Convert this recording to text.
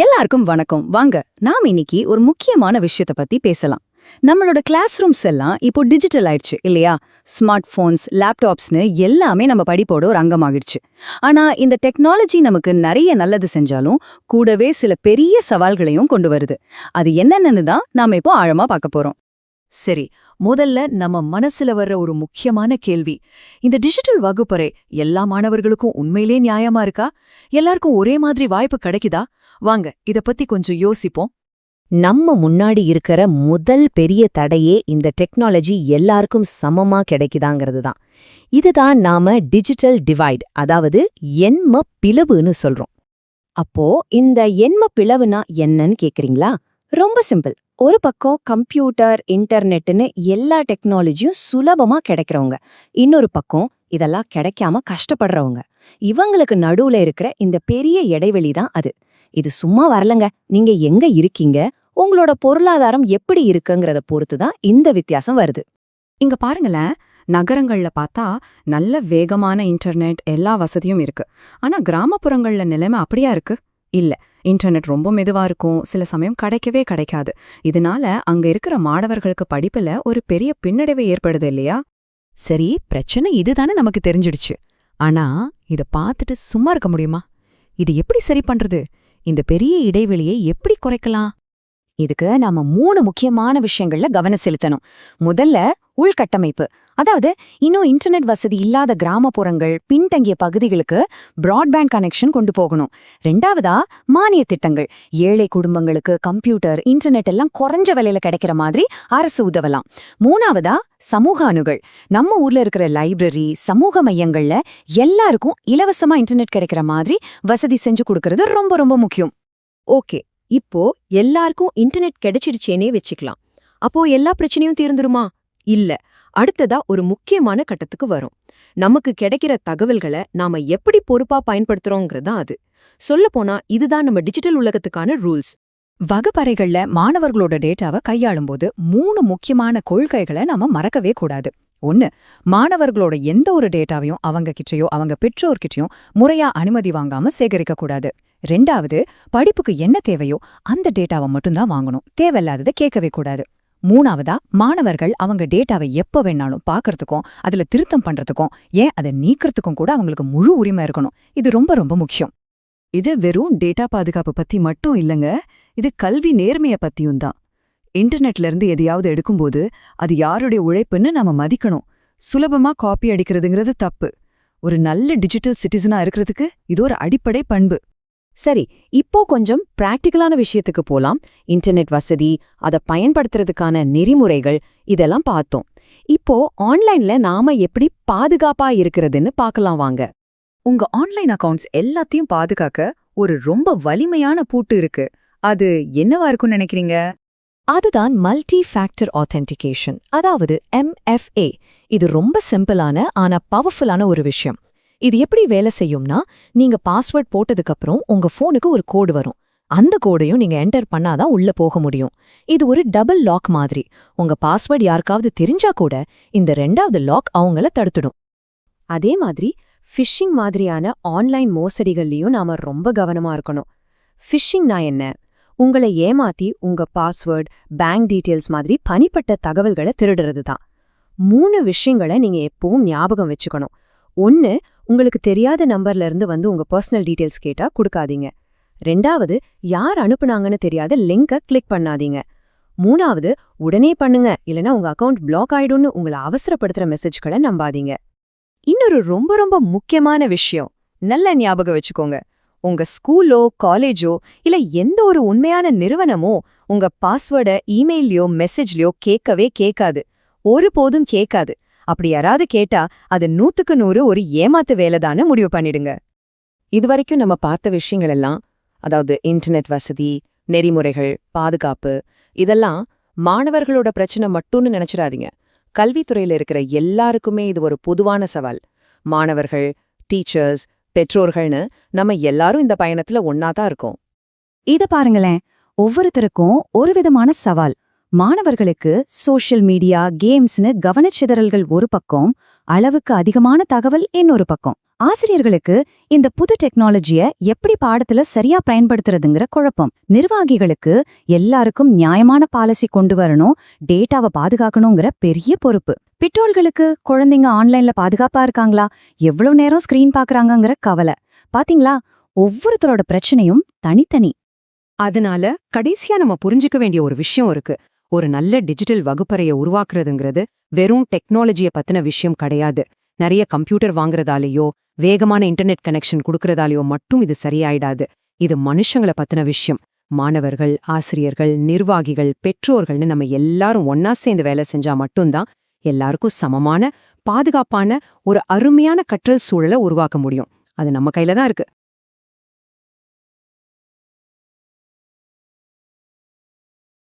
எல்லாருக்கும் வணக்கம். வாங்க நாம இன்னைக்கு ஒரு முக்கியமான விஷயத்த பத்தி பேசலாம். நம்மளோட கிளாஸ் ரூம்ஸ் எல்லாம் இப்போ டிஜிட்டல் ஆயிடுச்சு இல்லையா? ஸ்மார்ட் போன்ஸ், லேப்டாப்ஸ்னு எல்லாமே நம்ம படிப்போட ஒரு அங்கமாகிடுச்சு. ஆனா இந்த டெக்னாலஜி நமக்கு நிறைய நல்லது செஞ்சாலும் கூடவே சில பெரிய சவால்களையும் கொண்டு வருது. அது என்னன்னு தான் நாம இப்போ ஆழமா பார்க்க போறோம். சரி, முதல்ல நம்ம மனசுல வர்ற ஒரு முக்கியமான கேள்வி, இந்த டிஜிட்டல் வகுப்பறை எல்லா மாணவர்களுக்கும் உண்மையிலே நியாயமா இருக்கா? எல்லாருக்கும் ஒரே மாதிரி வாய்ப்பு கிடைக்குதா? வாங்க இத பத்தி கொஞ்சம் யோசிப்போம். நம்ம முன்னாடி இருக்கிற முதல் பெரிய தடையே இந்த டெக்னாலஜி எல்லாருக்கும் சமமா கிடைக்குதாங்கிறது தான். இதுதான் நாம டிஜிட்டல் டிவைட், அதாவது எண்ம பிளவுன்னு சொல்றோம். அப்போ இந்த எண்ம பிளவுனா என்னன்னு கேக்குறீங்களா? ரொம்ப சிம்பிள். ஒரு பக்கம் கம்ப்யூட்டர், இன்டர்நெட்னு எல்லா டெக்னாலஜியும் சுலபமா கிடைக்கிறவங்க, இன்னொரு பக்கம் இதெல்லாம் கிடைக்காம கஷ்டப்படுறவங்க. இவங்களுக்கு நடுவுல இருக்கிற இந்த பெரிய இடைவெளி தான் அது. இது சும்மா வரலங்க. நீங்க எங்க இருக்கீங்க, உங்களோட பொருளாதாரம் எப்படி இருக்குங்கிறத பொறுத்து தான் இந்த வித்தியாசம் வருது. இங்க பாருங்களேன், நகரங்கள்ல பார்த்தா நல்ல வேகமான இன்டர்நெட் எல்லா வசதியும் இருக்கு. ஆனா கிராமப்புறங்கள்ல நிலைமை அப்படியா இருக்கு? இல்ல. இன்டர்நெட் ரொம்ப மெதுவா இருக்கும், சில சமயம் கிடைக்கவே கிடைக்காது. இதனால அங்க இருக்கிற மாணவர்களுக்கு படிப்புல ஒரு பெரிய பின்னடைவு ஏற்படுது இல்லையா? சரி, பிரச்சனை இதுதானே நமக்கு தெரிஞ்சிடுச்சு. ஆனா இத பார்த்துட்டு சும்மா இருக்க முடியுமா? இது எப்படி சரி பண்றது? இந்த பெரிய இடைவெளியை எப்படி குறைக்கலாம்? இதுக்கு நாம 3 முக்கியமான விஷயங்கள்ல கவனம் செலுத்தணும். முதல்ல உள்கட்டமைப்பு, அதாவது இன்னும் இன்டர்நெட் வசதி இல்லாத கிராமப்புறங்கள், பின்தங்கிய பகுதிகளுக்கு பிராட்பேண்ட் கனெக்ஷன் கொண்டு போகணும். ரெண்டாவதா மானிய திட்டங்கள், ஏழை குடும்பங்களுக்கு கம்ப்யூட்டர், இன்டர்நெட் எல்லாம் குறைஞ்ச விலையில கிடைக்கிற மாதிரி அரசு உதவலாம். மூணாவதா சமூக அணுகல், நம்ம ஊர்ல இருக்கிற லைப்ரரி, சமூக மையங்கள்ல எல்லாருக்கும் இலவசமா இன்டர்நெட் கிடைக்கிற மாதிரி வசதி செஞ்சு கொடுக்கறது ரொம்ப ரொம்ப முக்கியம். ஓகே, இப்போ எல்லாருக்கும் இன்டர்நெட் கிடைச்சிடுச்சேனே வச்சுக்கலாம். அப்போ எல்லா பிரச்சனையும் தீர்ந்துருமா? இல்ல. அடுத்ததா ஒரு முக்கியமான கட்டத்துக்கு வரும். நமக்கு கிடைக்கிற தகவல்களை நாம எப்படி பொறுப்பா பயன்படுத்துறோங்கிறது தான் அது. சொல்லப்போனா இதுதான் நம்ம டிஜிட்டல் உலகத்துக்கான ரூல்ஸ். வகுப்பறைகள்ல மாணவர்களோட டேட்டாவை கையாளும்போது 3 முக்கியமான கொள்கைகளை நாம மறக்கவே கூடாது. 1, மாணவர்களோட எந்த ஒரு டேட்டாவையும் அவங்க கிட்டயோ அவங்க பெற்றோர்கிட்டயும் முறையா அனுமதி வாங்காம சேகரிக்க கூடாது. 2வது, படிப்புக்கு என்ன தேவையோ அந்த டேட்டாவை மட்டும்தான் வாங்கணும், தேவையில்லாததை கேட்கவே கூடாது. 3வதா, மாணவர்கள் அவங்க டேட்டாவை எப்ப வேணாலும் பார்க்கறதுக்கும் அதுல திருத்தம் பண்றதுக்கும், ஏன் அதை நீக்கிறதுக்கும் கூட அவங்களுக்கு முழு உரிமை இருக்கணும். இது ரொம்ப ரொம்ப முக்கியம். இது வெறும் டேட்டா பாதுகாப்பு பத்தி மட்டும் இல்லங்க, இது கல்வி நேர்மைய பத்தியும் தான். இன்டர்நெட்ல இருந்து எதையாவது எடுக்கும்போது அது யாருடைய உழைப்புன்னு நாம மதிக்கணும். சுலபமா காப்பி அடிக்கிறதுங்கிறது தப்பு. ஒரு நல்ல டிஜிட்டல் சிட்டிசனா இருக்கிறதுக்கு இது ஒரு அடிப்படை பண்பு. சரி, இப்போ கொஞ்சம் பிராக்டிக்கலான விஷயத்துக்கு போலாம். இன்டர்நெட் வசதி, அதை பயன்படுத்துறதுக்கான நெறிமுறைகள், இதெல்லாம் பார்த்தோம். இப்போ ஆன்லைன்ல நாம எப்படி பாதுகாப்பா இருக்கிறதுன்னு பார்க்கலாம் வாங்க. உங்க ஆன்லைன் அக்கவுண்ட்ஸ் எல்லாத்தையும் பாதுகாக்க ஒரு ரொம்ப வலிமையான பூட்டு இருக்கு. அது என்னவா இருக்கும்னு நினைக்கிறீங்க? அதுதான் மல்டி ஃபேக்டர் ஆத்தென்டிகேஷன், அதாவது MFA. இது ரொம்ப சிம்பிளான ஆனா பவர்ஃபுல்லான ஒரு விஷயம். இது எப்படி வேலை செய்யும்னா, நீங்க பாஸ்வேர்ட் போட்டதுக்கு அப்புறம் உங்க போனுக்கு ஒரு கோடு வரும். அந்த கோடையும் நீங்க என்டர் பண்ணாதான் உள்ள போக முடியும். இது ஒரு டபுள் லாக் மாதிரி. உங்க பாஸ்வேர்ட் யாருக்காவது தெரிஞ்சா கூட இந்த 2வது லாக் அவங்கள தடுத்துடும். அதே மாதிரி ஃபிஷிங் மாதிரியான ஆன்லைன் மோசடிகள்லயும் நாம ரொம்ப கவனமா இருக்கணும். ஃபிஷிங்னா என்ன? உங்களை ஏமாத்தி உங்க பாஸ்வேர்ட், பேங்க் டீட்டெயில்ஸ் மாதிரி தனிப்பட்ட தகவல்களை திருடுறது தான். 3 விஷயங்களை நீங்க எப்பவும் ஞாபகம் வச்சுக்கணும். 1, உங்களுக்கு தெரியாத நம்பர்ல இருந்து வந்து உங்க பர்சனல் டீட்டெயில்ஸ் கேட்டா கொடுக்காதீங்க. 2வது, யார் அனுப்புனாங்கன்னு தெரியாத லிங்கை கிளிக் பண்ணாதீங்க. 3வது, உடனே பண்ணுங்க இல்லனா உங்க அக்கவுண்ட் பிளாக் ஆயிடும்னு உங்களை அவசரப்படுத்துற மெசேஜ்களை நம்பாதீங்க. இன்னொரு ரொம்ப ரொம்ப முக்கியமான விஷயம், நல்ல ஞாபகம் வச்சுக்கோங்க. உங்க ஸ்கூலோ காலேஜோ இல்ல எந்த ஒரு உண்மையான நிறுவனமோ உங்க பாஸ்வேர்டை இமெயிலையோ மெசேஜ்லயோ கேட்கவே கேட்காது, ஒருபோதும் கேட்காது. அப்படி யாராவது கேட்டா அது 100க்கு 100 ஒரு ஏமாத்து வேலைதான்னு முடிவு பண்ணிடுங்க. இதுவரைக்கும் நம்ம பார்த்த விஷயங்கள் எல்லாம், அதாவது இன்டர்நெட் வசதி, நெறிமுறைகள், பாதுகாப்பு, இதெல்லாம் மாணவர்களோட பிரச்சனை மட்டும்னு நினைச்சிடாதீங்க. கல்வித்துறையில இருக்கிற எல்லாருக்குமே இது ஒரு பொதுவான சவால். மாணவர்கள், டீச்சர்ஸ், பெற்றோர்கள்னு நம்ம எல்லாரும் இந்த பயணத்துல ஒன்னாதான் இருக்கோம். இத பாருங்களேன், ஒவ்வொருத்தருக்கும் ஒரு விதமான சவால். மாணவர்களுக்கு சோஷியல் மீடியா, கேம்ஸ்னு கவனச்சிதறல்கள் ஒரு பக்கம், அளவுக்கு அதிகமான தகவல் இன்னொரு பக்கம். ஆசிரியர்களுக்கு இந்த புது டெக்னாலஜிய எப்படி பாடத்துல சரியா பயன்படுத்துறதுங்கிற குழப்பம். நிர்வாகிகளுக்கு எல்லாருக்கும் நியாயமான பாலிசி கொண்டு வரணும், டேட்டாவை பாதுகாக்கணுங்கிற பெரிய பொறுப்பு. பெற்றோர்களுக்கு குழந்தைங்க ஆன்லைன்ல பாதுகாப்பா இருக்காங்களா, எவ்வளவு நேரம் ஸ்கிரீன் பாக்குறாங்கங்கிற கவலை. பாத்தீங்களா, ஒவ்வொருத்தரோட பிரச்சனையும் தனித்தனி. அதனால கடைசியா நம்ம புரிஞ்சுக்க வேண்டிய ஒரு விஷயம் இருக்கு. ஒரு நல்ல டிஜிட்டல் வகுப்பறைய உருவாக்குறதுங்கிறது வெறும் டெக்னாலஜிய பத்தின விஷயம் கிடையாது. நிறைய கம்ப்யூட்டர் வாங்குறதாலேயோ வேகமான இன்டர்நெட் கனெக்ஷன் கொடுக்கறதாலேயோ மட்டும் இது சரியாயிடாது. இது மனுஷங்களை பத்தின விஷயம். மாணவர்கள், ஆசிரியர்கள், நிர்வாகிகள், பெற்றோர்கள்னு நம்ம எல்லாரும் ஒன்னா சேர்ந்து வேலை செஞ்சா மட்டும்தான் எல்லாருக்கும் சமமான, பாதுகாப்பான ஒரு அருமையான கற்றல் சூழலை உருவாக்க முடியும். அது நம்ம கையில தான் இருக்கு.